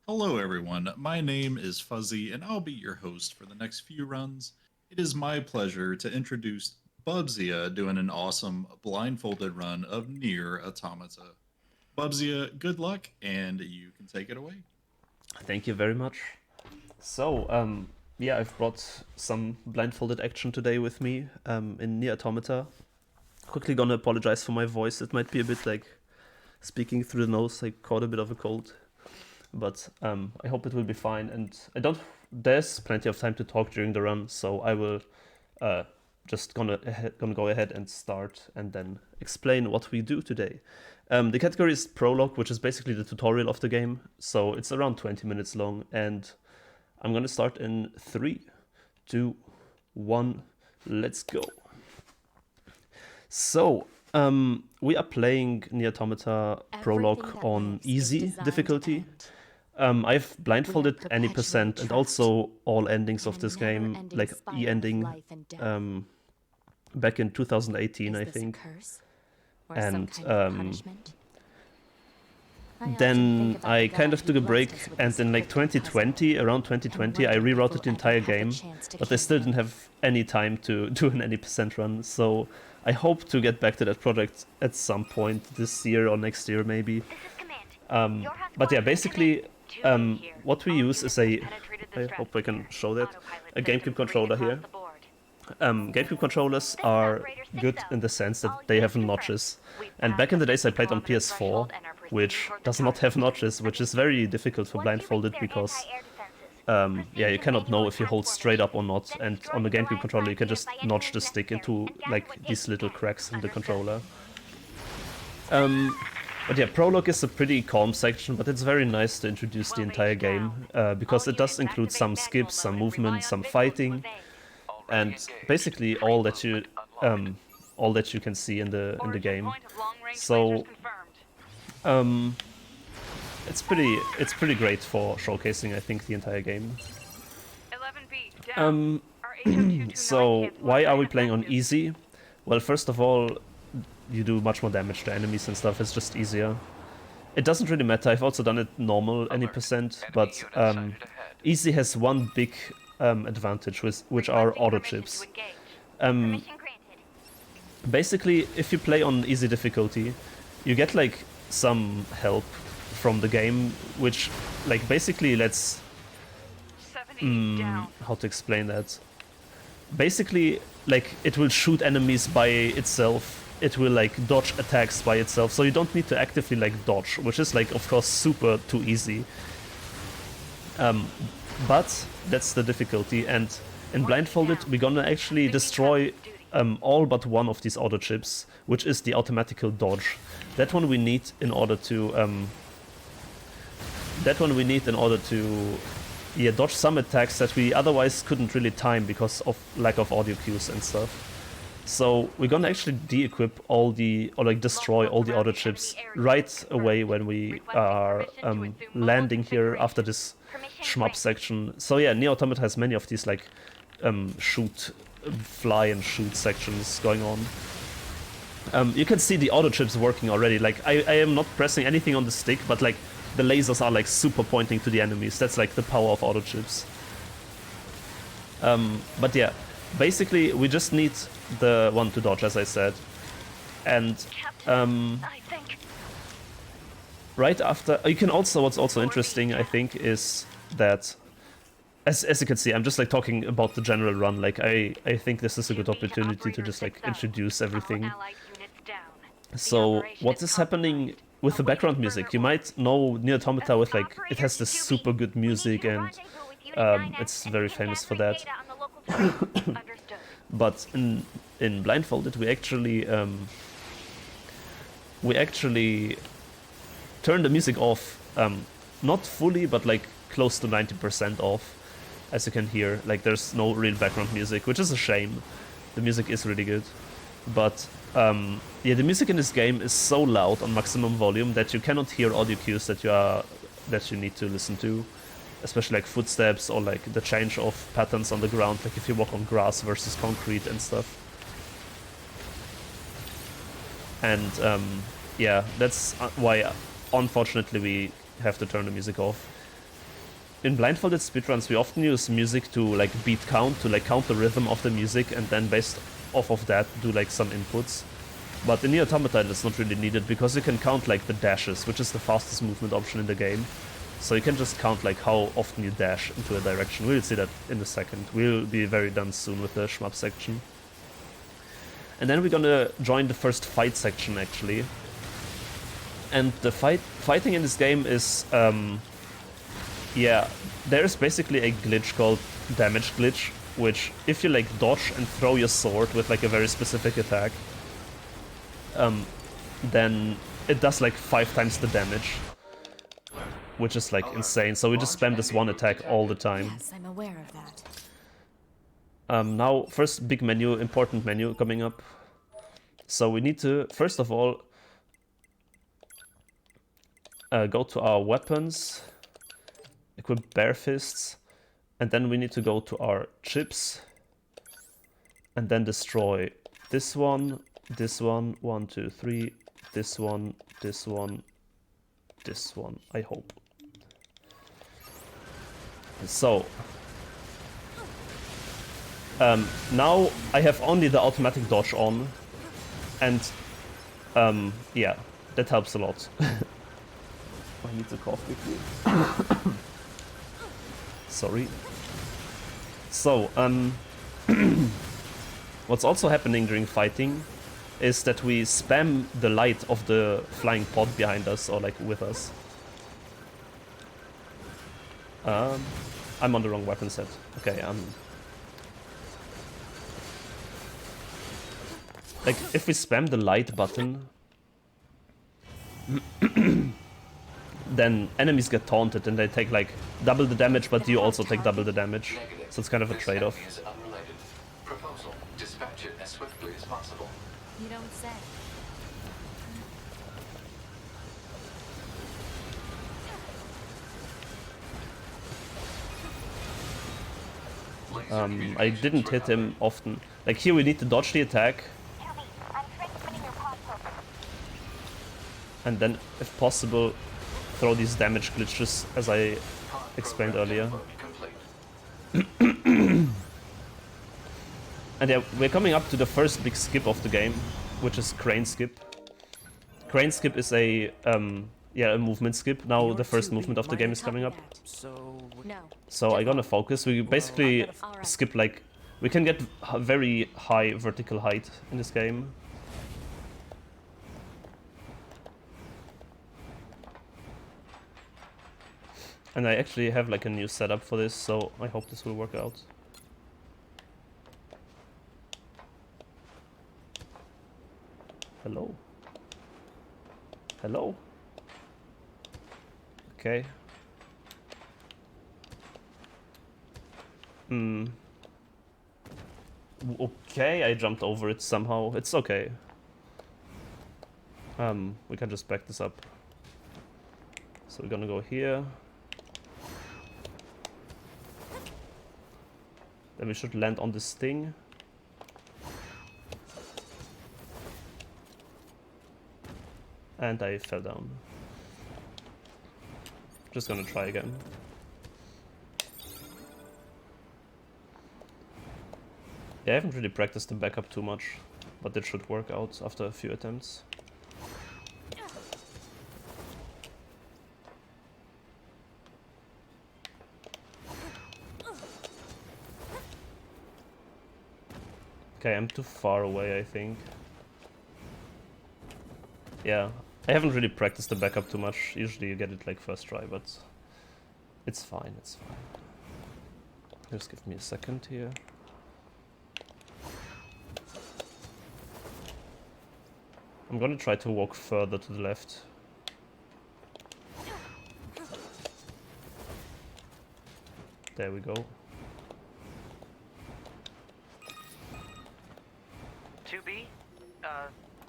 Hello, everyone. My name is Fuzzy, and I'll be your host for the next few runs. It is my pleasure to introduce Bubzia doing an awesome blindfolded run of Nier Automata. Bubzia, good luck, and you can take it away. Thank you very much. So, yeah, I've brought some blindfolded action today with me in Nier Automata. Quickly gonna apologize for my voice. It might be a bit like speaking through the nose. I caught a bit of a cold, but I hope it will be fine. And I don't. There's plenty of time to talk during the run, so I will just gonna go ahead and start and then explain what we do today. The category is Prologue, which is basically the tutorial of the game. So it's around 20 minutes long, and I'm gonna start in 3, 2, 1, let's go. So, we are playing Nier Automata Prologue on easy difficulty. I've blindfolded any percent and also all endings of this game, like E-ending, back in 2018, I think. And then I kind of took a break, and in like 2020, around 2020, I rewrote the entire game, but I still didn't have any time to do an any percent run, so I hope to get back to that project at some point this year or next year maybe. But yeah, basically what we use is I hope I can show that, a GameCube controller here. GameCube controllers are good in the sense that they have notches, and back in the days I played on PS4, which does not have notches, which is very difficult for blindfolded because yeah, you cannot know if you hold straight up or not, and on the GameCube controller you can just notch the stick into like these little cracks in the controller. But yeah, Prologue is a pretty calm section, but it's very nice to introduce the entire game, because it does include some skips, some movement, some fighting, and basically all that you can see in the game. So it's pretty great for showcasing, I think, the entire game. So why are we playing on easy? Well, first of all, you do much more damage to enemies and stuff. It's just easier. It doesn't really matter. I've also done it normal any percent, but easy has one big advantage, which are auto chips. Basically, if you play on easy difficulty, you get like some help from the game, which like basically lets how to explain that. Basically, like it will shoot enemies by itself. It will like dodge attacks by itself, so you don't need to actively like dodge, which is like of course super too easy. But that's the difficulty, and in blindfolded we're gonna actually destroy all but one of these auto chips, which is the automatical dodge. That one we need in order to yeah, dodge some attacks that we otherwise couldn't really time because of lack of audio cues and stuff. So we're gonna actually de-equip all the, or like destroy all the auto chips right away when we are landing here after this shmup section. So yeah, Nier Automata has many of these like shoot, fly and shoot sections going on. You can see the auto chips working already. Like I am not pressing anything on the stick, but like the lasers are like super pointing to the enemies. That's like the power of auto chips. But yeah, basically we just need the one to dodge, as I said, and right after you can also, what's also interesting I think is that as you can see, I'm just like talking about the general run. Like I think this is a good opportunity to just like introduce everything. So what is happening with the background music? You might know Nier Automata with like, it has this super good music, and it's very famous for that. But in blindfolded we actually turn the music off, not fully, but like close to 90% off. As you can hear, like there's no real background music, which is a shame. The music is really good, but yeah, the music in this game is so loud on maximum volume that you cannot hear audio cues that you need to listen to, especially like footsteps or like the change of patterns on the ground, like if you walk on grass versus concrete and stuff. And yeah, that's why unfortunately we have to turn the music off. in blindfolded speedruns we often use music to like beat count, to like count the rhythm of the music, and then based off of that do like some inputs. But in Nier Automata it's not really needed, because you can count like the dashes, which is the fastest movement option in the game. So you can just count like how often you dash into a direction. We'll see that in a second. We'll be very done soon with the shmup section. And then we're gonna join the first fight section actually. And the fighting in this game is, yeah, there is basically a glitch called damage glitch, which if you like dodge and throw your sword with like a very specific attack, then it does like 5 times the damage, which is like insane. So we just spam this one attack all the time. Yes, I'm aware of that. Now, first big menu, important menu coming up. So we need to, first of all, go to our weapons, equip bare fists, and then we need to go to our chips, and then destroy this one, 1, 2, 3, this one, this one, this one, I hope. So, now I have only the automatic dodge on, and yeah, that helps a lot. I need to cough quickly. Sorry. So, what's also happening during fighting is that we spam the light of the flying pod behind us, or like with us. I'm on the wrong weapon set. Okay, like, if we spam the light button, then enemies get taunted and they take like double the damage, but you also take double the damage. So it's kind of a trade-off. Proposal: dispatch it as swiftly as possible. You don't say. I didn't hit him often. Like here we need to dodge the attack. And then, if possible, throw these damage glitches, as I explained earlier. And yeah, we're coming up to the first big skip of the game, which is crane skip. Crane skip is a movement skip. Now the first movement of the game is coming up. So I'm gonna focus. We basically skip like, we can get a very high vertical height in this game. And I actually have like a new setup for this, so I hope this will work out. Hello? Hello? Okay. Okay, I jumped over it somehow. It's okay. We can just back this up. So we're gonna go here. Then we should land on this thing. And I fell down. Just gonna try again. Yeah, I haven't really practiced the backup too much, but it should work out after a few attempts. Okay, I'm too far away, I think. Yeah, I haven't really practiced the backup too much. Usually you get it like first try, but it's fine, it's fine. Just give me a second here. I'm gonna try to walk further to the left. There we go. 2B?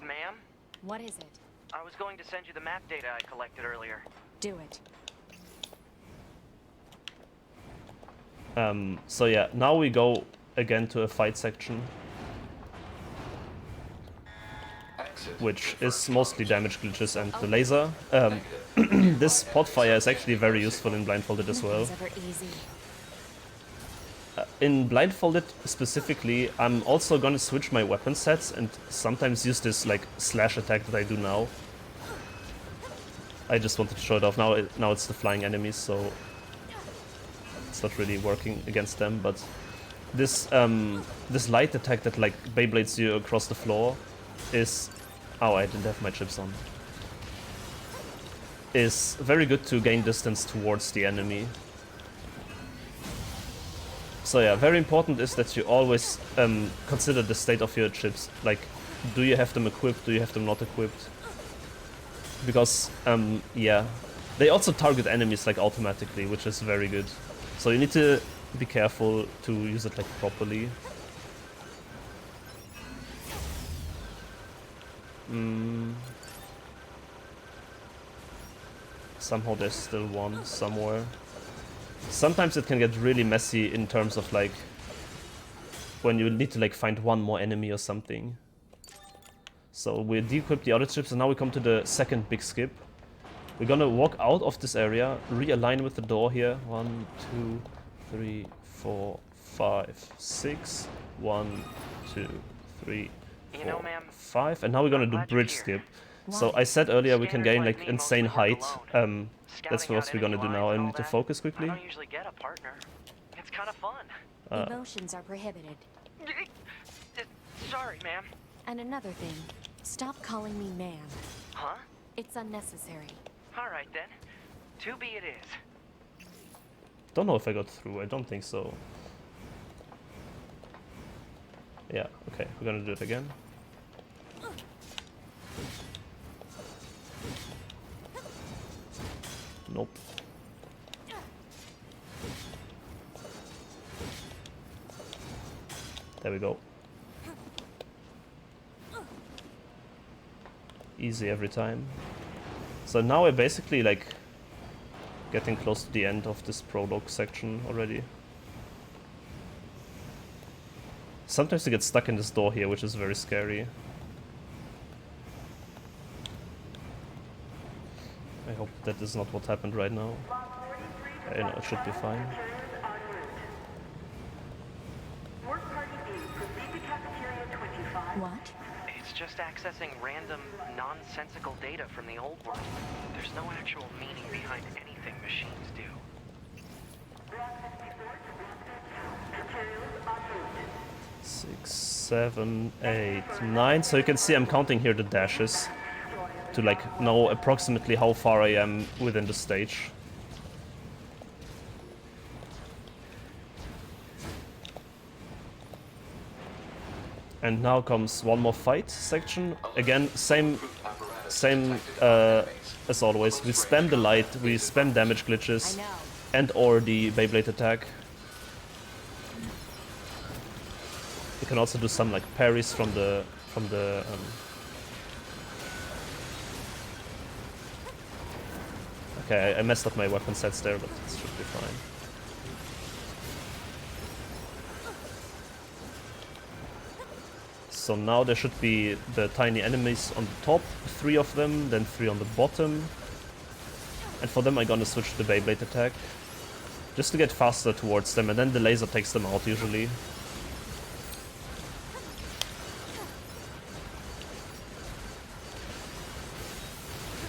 Ma'am? What is it? I was going to send you the map data I collected earlier. Do it. So yeah, now we go again to a fight section. which is mostly damage glitches and the laser. This potfire is actually very useful in Blindfolded as well. Nothing's ever easy. In Blindfolded specifically, I'm also gonna switch my weapon sets and sometimes use this like slash attack that I do now. I just wanted to show it off. Now it's the flying enemies, so it's not really working against them. But this this light attack that like Beyblades you across the floor is... Oh, I didn't have my chips on. Is very good to gain distance towards the enemy. So yeah, very important is that you always consider the state of your chips. Like, do you have them equipped? Do you have them not equipped? Because yeah, they also target enemies like automatically, which is very good. So you need to be careful to use it like properly. Somehow there's still one somewhere. Sometimes it can get really messy in terms of like when you need to like find one more enemy or something. So we de-equip the other chips and now we come to the second big skip. We're gonna walk out of this area, realign with the door here. 1, 2, 3, 4, 5, 6. 1, 2, 3, 4, 5. And now we're gonna do bridge skip. So I said earlier we can gain like insane height. That's what we're gonna do now. I need to focus quickly. I don't usually get a partner. It's kind of fun. Emotions are prohibited. Sorry, ma'am. And another thing, stop calling me ma'am. Huh? It's unnecessary. All right then. 2B it is. Don't know if I got through. I don't think so. Yeah, okay. We're gonna do it again. Nope. There we go. Easy every time. So now we're basically like getting close to the end of this prologue section already. Sometimes you get stuck in this door here, which is very scary. I hope that is not what happened right now. You know, it should be fine. What? It's just accessing random, nonsensical data from the old world. There's no actual meaning behind anything machines do. 6, 7, 8, 9. So you can see I'm counting here the dashes to like know approximately how far I am within the stage. And now comes one more fight section. Again, same as always. We spam the light, we spam damage glitches, and or the Beyblade attack. You can also do some like parries from the Okay, I messed up my weapon sets there, but it should be fine. So now there should be the tiny enemies on the top, 3 of them, then 3 on the bottom. And for them I'm gonna switch to the Beyblade attack, just to get faster towards them, and then the laser takes them out usually.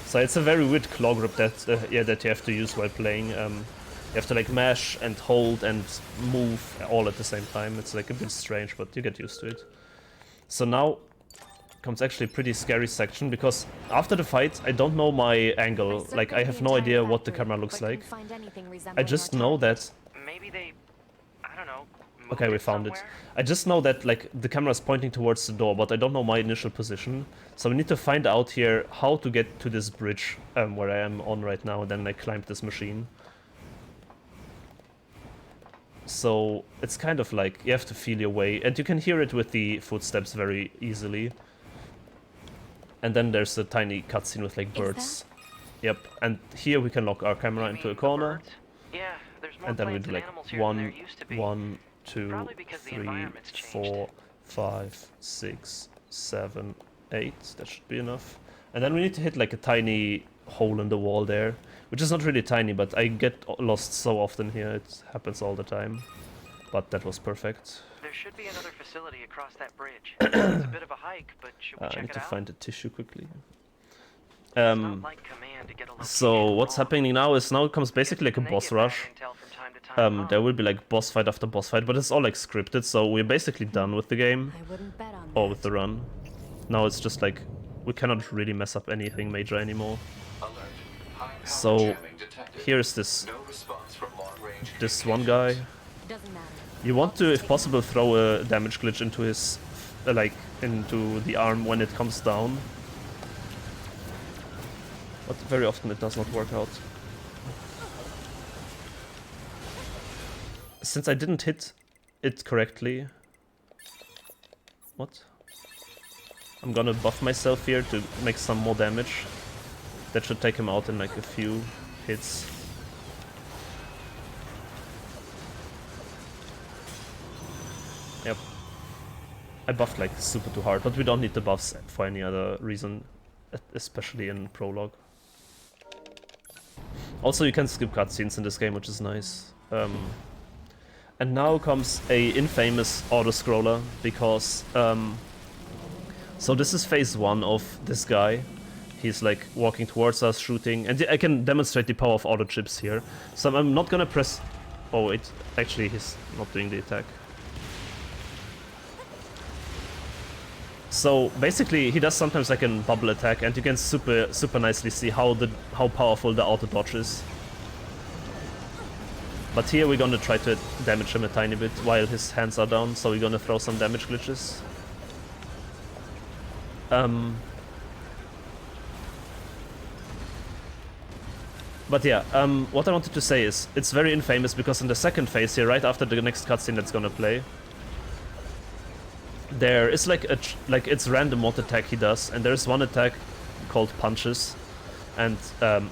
So it's a very weird claw grip that that you have to use while playing. You have to like mash and hold and move all at the same time. It's like a bit strange, but you get used to it. So now comes actually a pretty scary section, because after the fight I don't know my angle. Like I have no idea what the camera looks like. I just know that... Maybe they, I don't know. Okay, we found it. I just know that like the camera is pointing towards the door, but I don't know my initial position. So we need to find out here how to get to this bridge where I am on right now, and then like climb this machine. So it's kind of like you have to feel your way, and you can hear it with the footsteps very easily. And then there's a tiny cutscene with like birds. Yep, and here we can lock our camera into a corner. Yeah, there's more And then we plants do and like animals here than there used to be. 1, 2, Probably because the 3, environment's changed. 4, 5, 6, 7, 8, that should be enough. And then we need to hit like a tiny hole in the wall there, which is not really tiny, but I get lost so often here, it happens all the time. But that was perfect. There should be another facility across that bridge. It's a bit of a hike, but should we I check need it to out? find the tissue quickly. It's not like command to get a So location what's wrong. happening now is now comes basically like a They boss get bad rush. intel from time to time, There will be like boss fight after boss fight, but it's all like scripted, so we're basically done with the game, I wouldn't bet on or that. with the run. Now it's just like, we cannot really mess up anything major anymore. Alert. High power So jamming detected. here is this No response from long-range one guy. Doesn't matter. You want to, if possible, throw a damage glitch into his, like, into the arm when it comes down. But very often it does not work out. Since I didn't hit it correctly... What? I'm gonna buff myself here to make some more damage. That should take him out in like a few hits. Yep. I buffed like super too hard, but we don't need the buffs for any other reason, especially in Prologue. Also, you can skip cutscenes in this game, which is nice. And now comes a infamous auto-scroller, because... so this is phase 1 of this guy. He's like walking towards us, shooting, and I can demonstrate the power of auto chips here. So I'm not gonna press... Oh wait, actually he's not doing the attack. So basically he does sometimes like a bubble attack, and you can super nicely see how powerful the auto dodge is. But here we're gonna try to damage him a tiny bit while his hands are down, so we're gonna throw some damage glitches. But yeah, what I wanted to say is, it's very infamous because in the second phase here, right after the next cutscene that's gonna play, there is like it's random what attack he does, and there's one attack called punches, and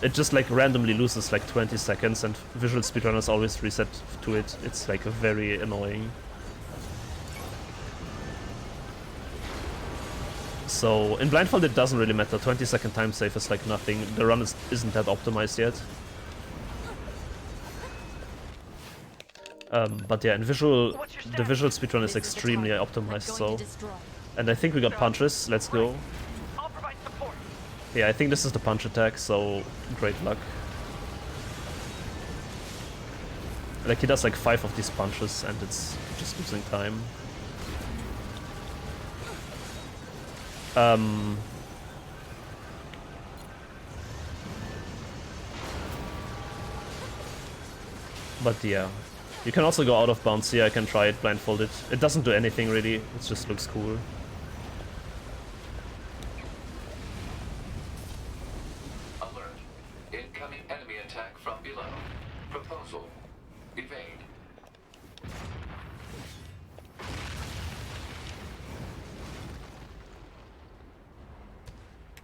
it just like randomly loses like 20 seconds, and visual speedrunners always reset to it. It's like very annoying. So in Blindfold it doesn't really matter, 20-second time save is like nothing, the run isn't that optimized yet. But yeah, in visual, the visual speedrun is extremely optimized, so... And I think we got punches, let's go. I'll provide support. Yeah, I think this is the punch attack, so great luck. Like he does like 5 of these punches and it's just losing time. But yeah, you can also go out of bounds here. I can try it blindfolded. It doesn't do anything really, it just looks cool. Alert. Incoming enemy attack from below. Proposal. Evade.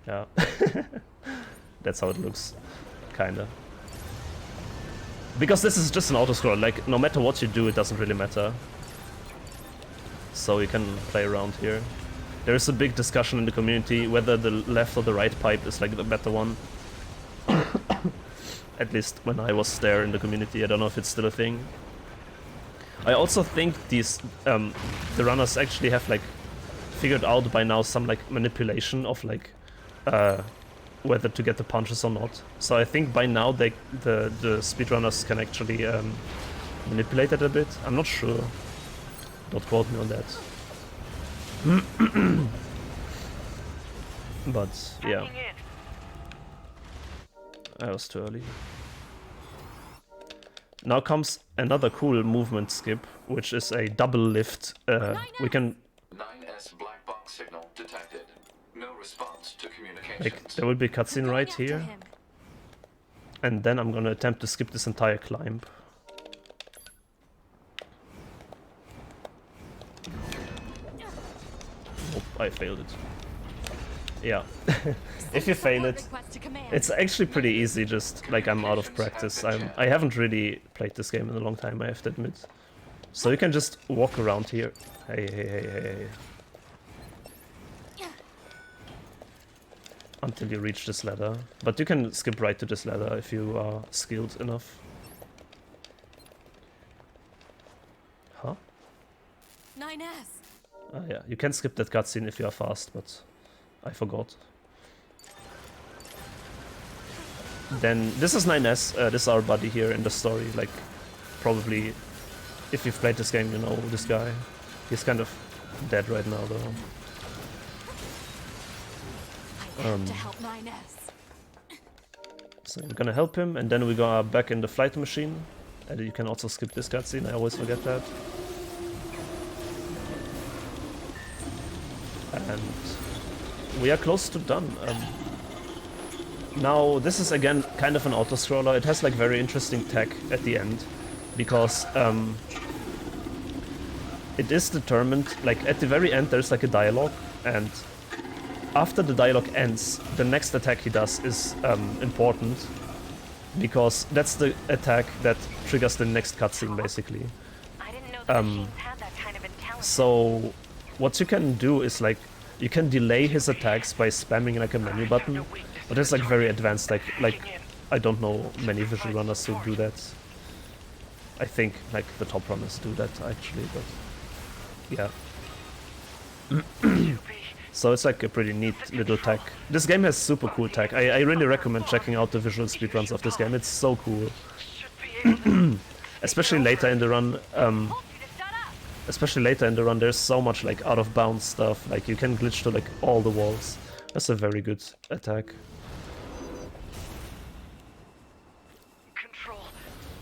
Yeah, that's how it looks, kinda. Because this is just an auto-scroll, like, no matter what you do, it doesn't really matter. So you can play around here. There is a big discussion in the community whether the left or the right pipe is like the better one. At least when I was there in the community, I don't know if it's still a thing. I also think these, the runners actually have like figured out by now some like manipulation of like whether to get the punches or not. So I think by now the speedrunners can actually manipulate it a bit. I'm not sure. Don't quote me on that. But yeah, Hacking in. I was too early. Now comes another cool movement skip, which is a double lift. We can 9S black box signal detected. No response to communications. like there will be a cutscene right here, and then I'm gonna attempt to skip this entire climb. Oh, I failed it. Yeah, if you fail it, it's actually pretty easy. Just like I'm out of practice. I haven't really played this game in a long time, I have to admit. So you can just walk around here. Hey. until you reach this ladder. But you can skip right to this ladder if you are skilled enough. Huh? 9S. Yeah, you can skip that cutscene if you are fast, but I forgot. Then this is 9S, this is our buddy here in the story, like probably if you've played this game you know this guy. He's kind of dead right now though. I have to help 9S. So we're gonna help him and then we go back in the flight machine. And you can also skip this cutscene, I always forget that. And we are close to done. Now this is again kind of an auto-scroller. It has like very interesting tech at the end because it is determined, like at the very end there's like a dialogue, and after the dialogue ends the next attack he does is important because that's the attack that triggers the next cutscene basically. I didn't know the machines had that kind of intelligence. So what you can do is like you can delay his attacks by spamming like a menu button, but it's like very advanced, like I don't know many visual runners who do that. I think like the top runners do that actually, but yeah. So it's like a pretty neat little tech. This game has super cool tech. I really recommend checking out the visual speedruns of this game. It's so cool. Especially later in the run. Especially later in the run, there's so much like out of bounds stuff. Like you can glitch to like all the walls. That's a very good attack.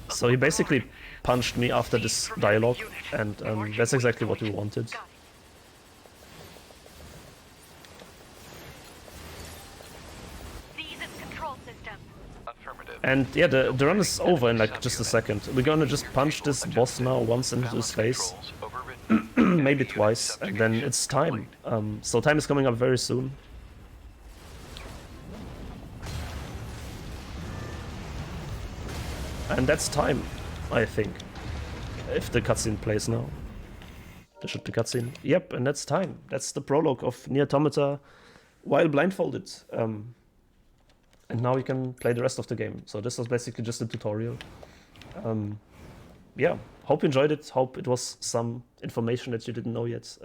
So he basically punched me after this dialogue, and that's exactly what we wanted. And yeah, the run is over in like just a second. We're gonna just punch this boss now once into his face. Maybe twice, and then it's time. So time is coming up very soon. And that's time, I think. If the cutscene plays now. There should be cutscene. Yep, and that's time. That's the prologue of NieR Automata while blindfolded. And now you can play the rest of the game. So this was basically just a tutorial. Yeah, hope you enjoyed it. Hope it was some information that you didn't know yet.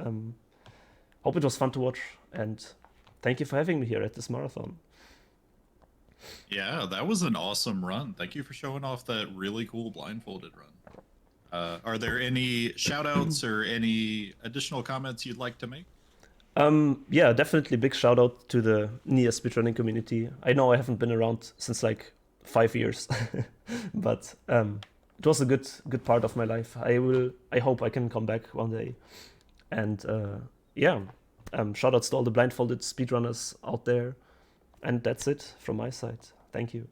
Hope it was fun to watch. And thank you for having me here at this marathon. Yeah, that was an awesome run. Thank you for showing off that really cool blindfolded run. Are there any shout-outs or any additional comments you'd like to make? Yeah, definitely big shout out to the NieR speedrunning community. I know I haven't been around since like 5 years, but it was a good part of my life. I hope I can come back one day. And yeah, shout outs to all the blindfolded speedrunners out there. And that's it from my side. Thank you.